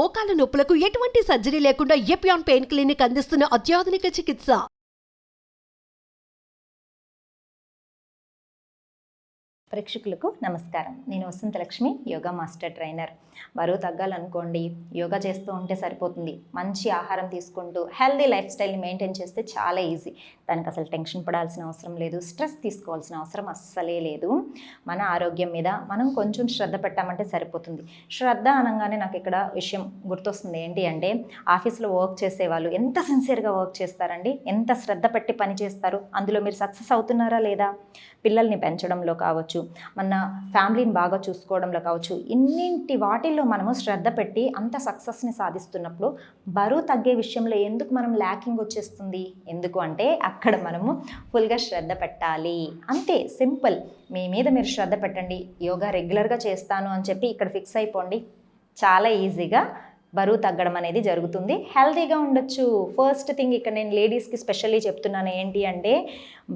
మోకాల నొప్పులకు ఎటువంటి సర్జరీ లేకుండా ఎపియాన్ పెయిన్ క్లినిక్ అందిస్తున్న అత్యాధునిక చికిత్స. ప్రేక్షకులకు నమస్కారం. నేను వసంతలక్ష్మి, యోగా మాస్టర్ ట్రైనర్. బరువు తగ్గాలనుకోండి, యోగా చేస్తూ ఉంటే సరిపోతుంది. మంచి ఆహారం తీసుకుంటూ హెల్దీ లైఫ్ స్టైల్ని మెయింటైన్ చేస్తే చాలా ఈజీ. దానికి అసలు టెన్షన్ పడాల్సిన అవసరం లేదు, స్ట్రెస్ తీసుకోవాల్సిన అవసరం అస్సలే లేదు. మన ఆరోగ్యం మీద మనం కొంచెం శ్రద్ధ పెట్టామంటే సరిపోతుంది. శ్రద్ధ అనగానే నాకు ఇక్కడ విషయం గుర్తొస్తుంది. ఏంటి అంటే, ఆఫీస్లో వర్క్ చేసేవాళ్ళు ఎంత సిన్సియర్గా వర్క్ చేస్తారండి, ఎంత శ్రద్ధ పెట్టి పని చేస్తారు. అందులో మీరు సక్సెస్ అవుతున్నారా లేదా? పిల్లల్ని పెంచడంలో కావచ్చు, మన ఫ్యామిలీని బాగా చూసుకోవడంలో కావచ్చు, ఇన్నింటి వాటిల్లో మనము శ్రద్ధ పెట్టి అంత సక్సెస్ని సాధిస్తున్నప్పుడు బరువు తగ్గే విషయంలో ఎందుకు మనం ల్యాకింగ్ వచ్చేస్తుంది? ఎందుకు అంటే అక్కడ మనము ఫుల్గా శ్రద్ధ పెట్టాలి. అంతే, సింపుల్. మీ మీద మీరు శ్రద్ధ పెట్టండి. యోగా రెగ్యులర్గా చేస్తాను అని చెప్పి ఇక్కడ ఫిక్స్ అయిపోండి. చాలా ఈజీగా బరువు తగ్గడం అనేది జరుగుతుంది. హెల్తీగా ఉండొచ్చు. ఫస్ట్ థింగ్ ఇక్కడ నేను లేడీస్కి స్పెషల్లీ చెప్తున్నాను ఏంటి అంటే,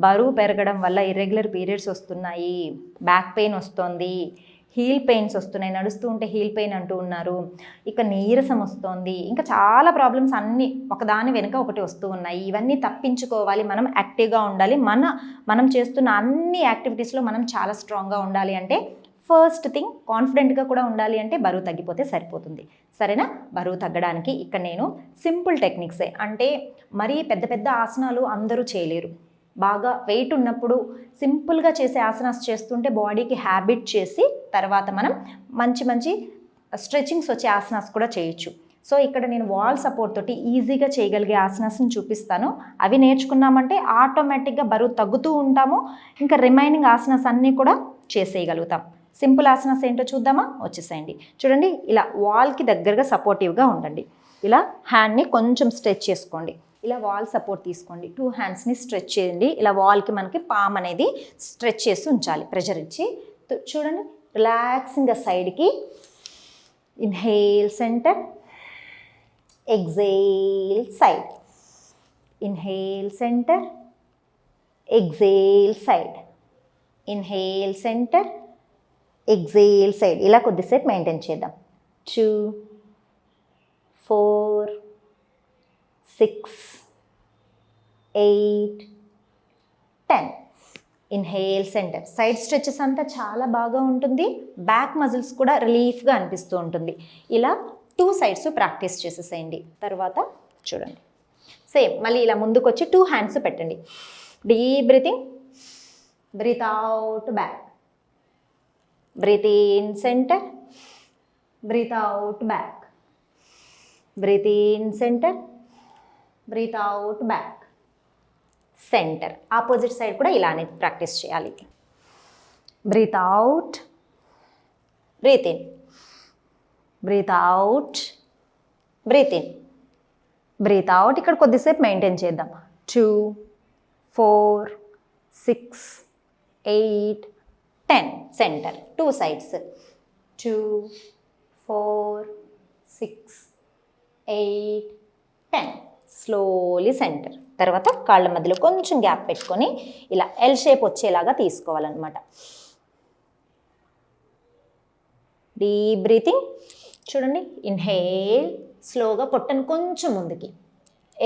బరువు పెరగడం వల్ల ఇర్రెగ్యులర్ పీరియడ్స్ వస్తున్నాయి, బ్యాక్ పెయిన్ వస్తుంది, హీల్ పెయిన్స్ వస్తున్నాయి, నడుస్తూ ఉంటే హీల్ పెయిన్ అంటూ ఉన్నారు, ఇక నీరసం వస్తుంది, ఇంకా చాలా ప్రాబ్లమ్స్ అన్నీ ఒకదాని వెనుక ఒకటి వస్తూ ఉన్నాయి. ఇవన్నీ తప్పించుకోవాలి, మనం యాక్టివ్గా ఉండాలి. మనం చేస్తున్న అన్ని యాక్టివిటీస్లో మనం చాలా స్ట్రాంగ్గా ఉండాలి అంటే ఫస్ట్ థింగ్ కాన్ఫిడెంట్గా కూడా ఉండాలి అంటే బరువు తగ్గిపోతే సరిపోతుంది. సరేనా? బరువు తగ్గడానికి ఇక్కడ నేను సింపుల్ టెక్నిక్సే, అంటే మరీ పెద్ద పెద్ద ఆసనాలు అందరూ చేయలేరు. బాగా వెయిట్ ఉన్నప్పుడు సింపుల్గా చేసే ఆసనాస్ చేస్తుంటే బాడీకి హ్యాబిట్ చేసి తర్వాత మనం మంచి స్ట్రెచింగ్స్ వచ్చే ఆసనాస్ కూడా చేయొచ్చు. సో ఇక్కడ నేను వాల్ సపోర్ట్ తోటి ఈజీగా చేయగలిగే ఆసనాస్ని చూపిస్తాను. అవి నేర్చుకున్నామంటే ఆటోమేటిక్గా బరువు తగ్గుతూ ఉంటాము. ఇంకా రిమైనింగ్ ఆసనాస్ అన్నీ కూడా చేసేయగలుగుతాం. సింపుల్ ఆసనాస్ ఏంటో చూద్దామా? వచ్చేసేయండి. చూడండి, ఇలా వాల్కి దగ్గరగా సపోర్టివ్గా ఉండండి. ఇలా హ్యాండ్ని కొంచెం స్ట్రెచ్ చేసుకోండి. ఇలా వాల్ సపోర్ట్ తీసుకోండి. 2 హ్యాండ్స్ని స్ట్రెచ్ చేయండి. ఇలా వాల్కి మనకి పామ్ అనేది స్ట్రెచ్ చేసి ఉంచాలి, ప్రెషర్ ఇచ్చి. చూడండి, రిలాక్సింగ్గా సైడ్కి inhale centre, exhale side, inhale centre, exhale side, inhale centre, exhale side. ఇలా కొద్దిసేపు మెయింటైన్ చేద్దాం. 2, 4, 6, 8, 10. Inhale centre. సైడ్ స్ట్రెచెస్ అంతా చాలా బాగా ఉంటుంది. బ్యాక్ మజిల్స్ కూడా రిలీఫ్గా అనిపిస్తూ ఉంటుంది. ఇలా 2 సైడ్స్ ప్రాక్టీస్ చేసేసేయండి. తర్వాత చూడండి, సేమ్ మళ్ళీ ఇలా ముందుకు వచ్చి 2 హ్యాండ్స్ పెట్టండి. Deep breathing, breathe out back, breathe in center, breathe out back, breathe in center, breathe out back, center. Opposite side కూడా ఇలానే ప్రాక్టీస్ చేయాలి. Breathe out, breathe in, breathe out, breathe in, breathe out. ఇక్కడ కొద్దిసేపు maintain చేద్దాం. 2, 4, 6, 8, 10. Centre. 2 sides. 2, 4, 6, 8, 10. Slowly centre. తర్వాత కాళ్ళ మధ్యలో కొంచెం గ్యాప్ పెట్టుకొని ఇలా ఎల్ షేప్ వచ్చేలాగా తీసుకోవాలన్నమాట. Deep breathing. చూడండి, ఇన్హేల్, స్లోగా పొట్టను కొంచెం ముందుకి,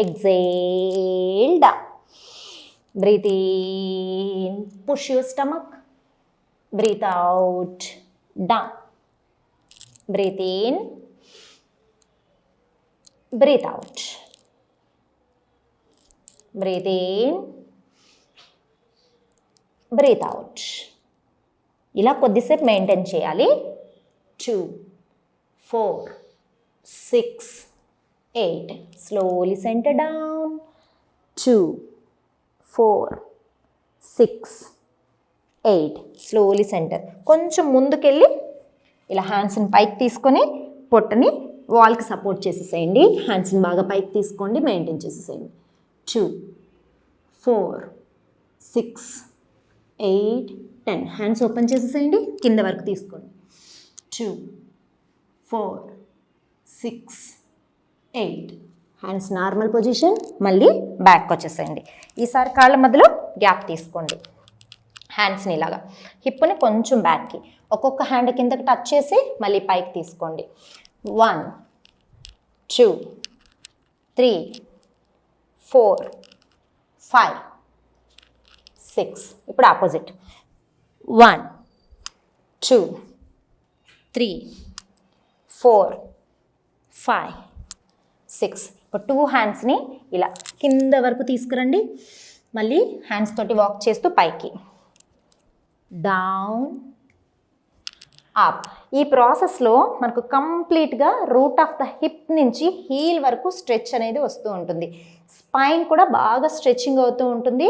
exhale down, breathe in, push your stomach, breathe out, down, breathe in, breathe out, breathe in, breathe out. ఇలా కొద్దిసేపు మెయింటైన్ చేయాలి. 2, 4, 6, 8. Slowly centre down. 2, 4, 6, 8. Slowly centre. కొంచెం ముందుకెళ్ళి ఇలా హ్యాండ్స్ని పైకి తీసుకొని పొట్టని వాల్కి సపోర్ట్ చేసేసేయండి. హ్యాండ్స్ని బాగా పైకి తీసుకోండి, మెయింటైన్ చేసేసేయండి. 2, 4, 6, 8, 10. హ్యాండ్స్ ఓపెన్ చేసేసేయండి, కింద వరకు తీసుకోండి. 2, 4, 6, 8. Hands normal position. మళ్ళీ బ్యాక్ వచ్చేసేయండి. ఈసారి కాళ్ళ మధ్యలో గ్యాప్ తీసుకోండి. హ్యాండ్స్ని ఇలాగా హిప్ని కొంచెం బ్యాక్కి, ఒక్కొక్క హ్యాండ్ కిందకి టచ్ చేసి మళ్ళీ పైకి తీసుకోండి. 1, 2 3 4 5 6. ఇప్పుడు ఆపోజిట్ 1 2 3 4 5 6. ఇప్పుడు 2 హ్యాండ్స్ని ఇలా కింద వరకు తీసుకురండి. మళ్ళీ హ్యాండ్స్ తోటి వాక్ చేస్తూ పైకి, డౌన్, అప్. ఈ ప్రాసెస్లో మనకు కంప్లీట్గా రూట్ ఆఫ్ ద హిప్ నుంచి హీల్ వరకు స్ట్రెచ్ అనేది వస్తూ ఉంటుంది. స్పైన్ కూడా బాగా స్ట్రెచ్చింగ్ అవుతూ ఉంటుంది.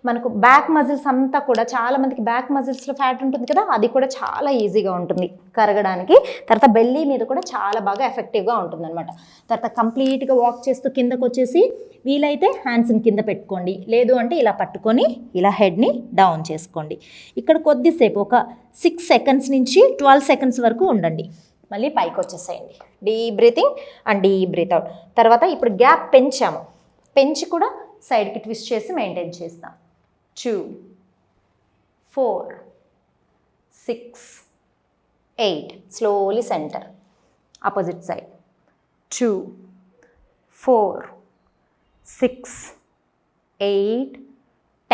మనకు బ్యాక్ మజిల్స్ అంతా కూడా, చాలామందికి బ్యాక్ మజిల్స్లో ఫ్యాట్ ఉంటుంది కదా, అది కూడా చాలా ఈజీగా ఉంటుంది కరగడానికి. తర్వాత బెల్లీ మీద కూడా చాలా బాగా ఎఫెక్టివ్గా ఉంటుంది అనమాట. తర్వాత కంప్లీట్గా వాక్ చేస్తూ కిందకు వచ్చేసి వీలైతే హ్యాండ్స్ని కింద పెట్టుకోండి, లేదు అంటే ఇలా పట్టుకొని ఇలా హెడ్ని డౌన్ చేసుకోండి. ఇక్కడ కొద్దిసేపు ఒక 6 సెకండ్స్ నుంచి 12 సెకండ్స్ వరకు ఉండండి. మళ్ళీ పైకి వచ్చేసేయండి. Deep breathing and deep breathe out. తర్వాత ఇప్పుడు గ్యాప్ పెంచి కూడా సైడ్కి ట్విస్ట్ చేసి మెయింటైన్ చేస్తాం. 2 4 6 8. Slowly centre, opposite side. 2 4 6 8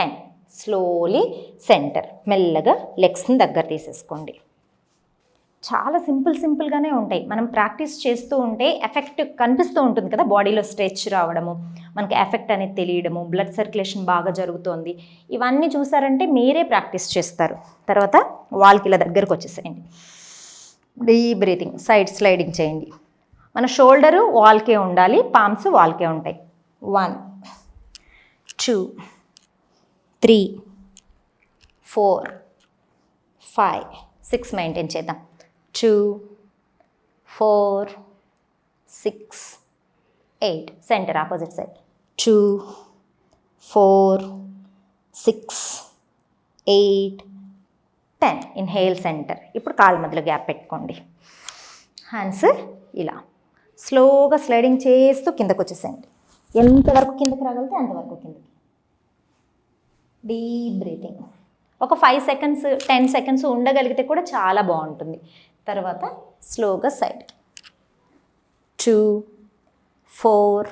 10. Slowly centre. మెల్లగా లెగ్స్ని దగ్గర తీసేసుకోండి. చాలా సింపుల్గానే ఉంటాయి. మనం ప్రాక్టీస్ చేస్తూ ఉంటే ఎఫెక్ట్ కనిపిస్తూ ఉంటుంది కదా, బాడీలో స్ట్రెచ్ రావడము, మనకి ఎఫెక్ట్ అనేది తెలియడము, బ్లడ్ సర్క్యులేషన్ బాగా జరుగుతోంది. ఇవన్నీ చూసారంటే మీరే ప్రాక్టీస్ చేస్తారు. తర్వాత వాల్కి ఇలా దగ్గరకు వచ్చేసేయండి. డీప్ బ్రీతింగ్, సైడ్ స్లైడింగ్ చేయండి. మన షోల్డరు వాల్కే ఉండాలి, పామ్స్ వాల్కే ఉంటాయి. 1 2 3 4 5 6 మెయింటైన్ చేద్దాం. 2 4 6 8. Centre, opposite side. 2 4 6 8 10. Inhale centre. ఇప్పుడు కాళ్ళ మధ్యలో గ్యాప్ పెట్టుకోండి. హ్యాండ్స్ ఇలా స్లోగా స్లైడింగ్ చేస్తూ కిందకు వచ్చేసేయండి. ఎంతవరకు కిందకి రాగలిగితే అంతవరకు కిందకి. Deep breathing. ఒక 5 సెకండ్స్ 10 సెకండ్స్ ఉండగలిగితే కూడా చాలా బాగుంటుంది. తర్వాత స్లోగా side. 2 4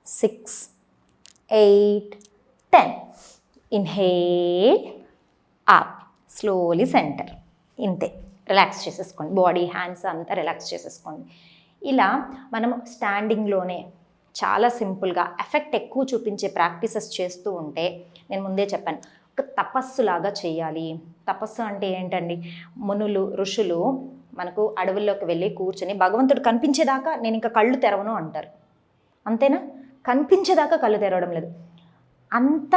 6 8 10. Inhale, up, slowly centre. ఇంతే. రిలాక్స్ చేసేసుకోండి. బాడీ, హ్యాండ్స్ అంతా రిలాక్స్ చేసేసుకోండి. ఇలా మనం స్టాండింగ్లోనే చాలా సింపుల్గా ఎఫెక్ట్ ఎక్కువ చూపించే ప్రాక్టీసెస్ చేస్తూ ఉంటే, నేను ముందే చెప్పాను, ఒక తపస్సులాగా చేయాలి. తపస్సు అంటే ఏంటండి? మునులు, ఋషులు మనకు అడవుల్లోకి వెళ్ళి కూర్చొని భగవంతుడు కనిపించేదాకా నేను ఇంకా కళ్ళు తెరవను అంటారు. అంతేనా? కనిపించేదాకా కళ్ళు తెరవడం లేదు. అంత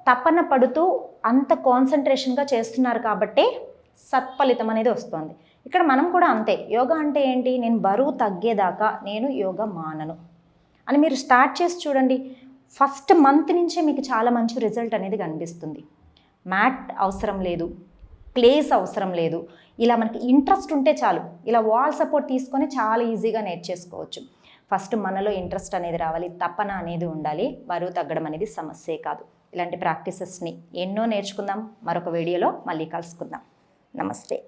తపన పడుతూ అంత కాన్సన్ట్రేషన్గా చేస్తున్నారు కాబట్టే సత్ఫలితం అనేది వస్తుంది. ఇక్కడ మనం కూడా అంతే. యోగా అంటే ఏంటి? నేను బరువు తగ్గేదాకా నేను యోగా మానను అని మీరు స్టార్ట్ చేసి చూడండి. ఫస్ట్ మంత్ నుంచే మీకు చాలా మంచి రిజల్ట్ అనేది కనిపిస్తుంది. మ్యాట్ అవసరం లేదు, ప్లేస్ అవసరం లేదు. ఇలా మనకి ఇంట్రెస్ట్ ఉంటే చాలు. ఇలా వాల్ సపోర్ట్ తీసుకొని చాలా ఈజీగా నేర్చేసుకోవచ్చు. ఫస్ట్ మనలో ఇంట్రెస్ట్ అనేది రావాలి, తపన అనేది ఉండాలి. బరువు తగ్గడం అనేది సమస్యే కాదు. ఇలాంటి ప్రాక్టీసెస్ని ఎన్నో నేర్చుకుందాం. మరొక వీడియోలో మళ్ళీ కలుసుకుందాం. నమస్తే.